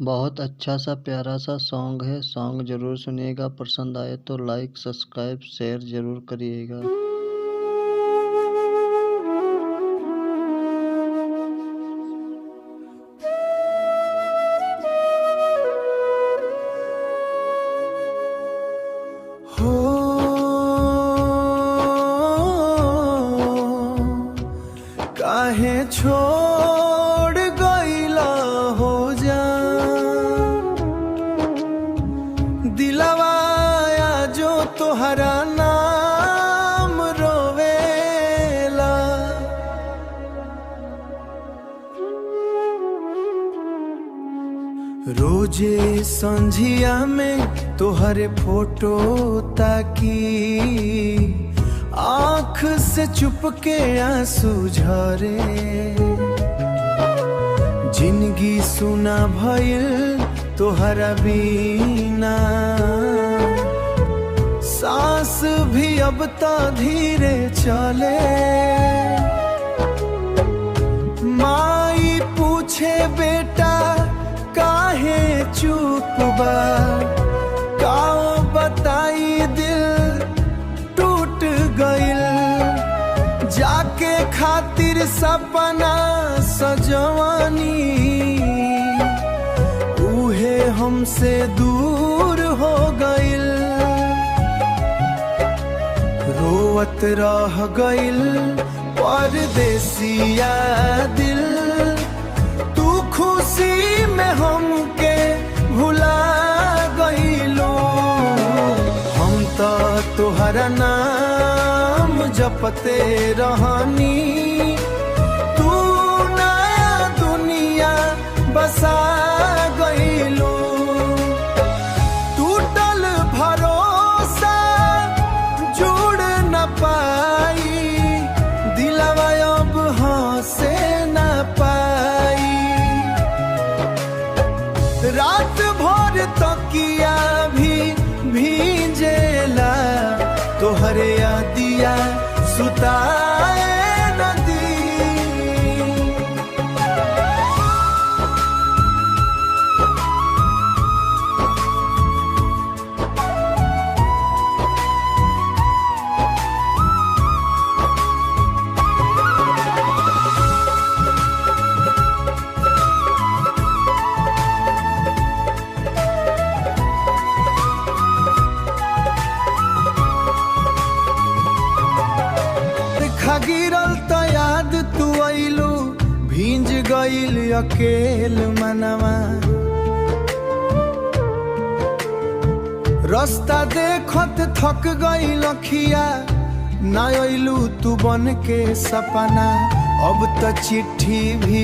बहुत अच्छा सा प्यारा सा सॉन्ग है। सॉन्ग ज़रूर सुनिएगा। पसंद आए तो लाइक सब्सक्राइब शेयर ज़रूर करिएगा। हो काहे छोड़ गइला हो जा दिलवाया जो तोहरा नाम रोवेला। रोजे संझिया में तोहरे फोटो ताकी आँख से चुपके आंसू झरे। जिंदगी सुना भइल तोहरा बिना सांस भी अब तो धीरे चले। माई पूछे बेटा काहे चुप बा, काओ बताई दिल टूट गइल। जाके खातिर सपना सजवानी उहे हमसे दूर हो गइल। रोवत रह गइल परदेसिया दिल, तू खुशी में हमके भुला गइलो। हम तो तोहरा नाम जपते रहनी, तू नया दुनिया बसा गइलो। टूटल भरोसा जुड़ न पाई, दिलवा अब हंसे न पाई। रात भर तकिया भी भींजेला, तोहरे यादिया सुताए नदी। गिरल त याद तू आइलू, भींज गइल अकेल मनवा। रास्ता देखत थक गइल अखिया, ना आइलू तू बन के सपना। अब त चिट्ठी भी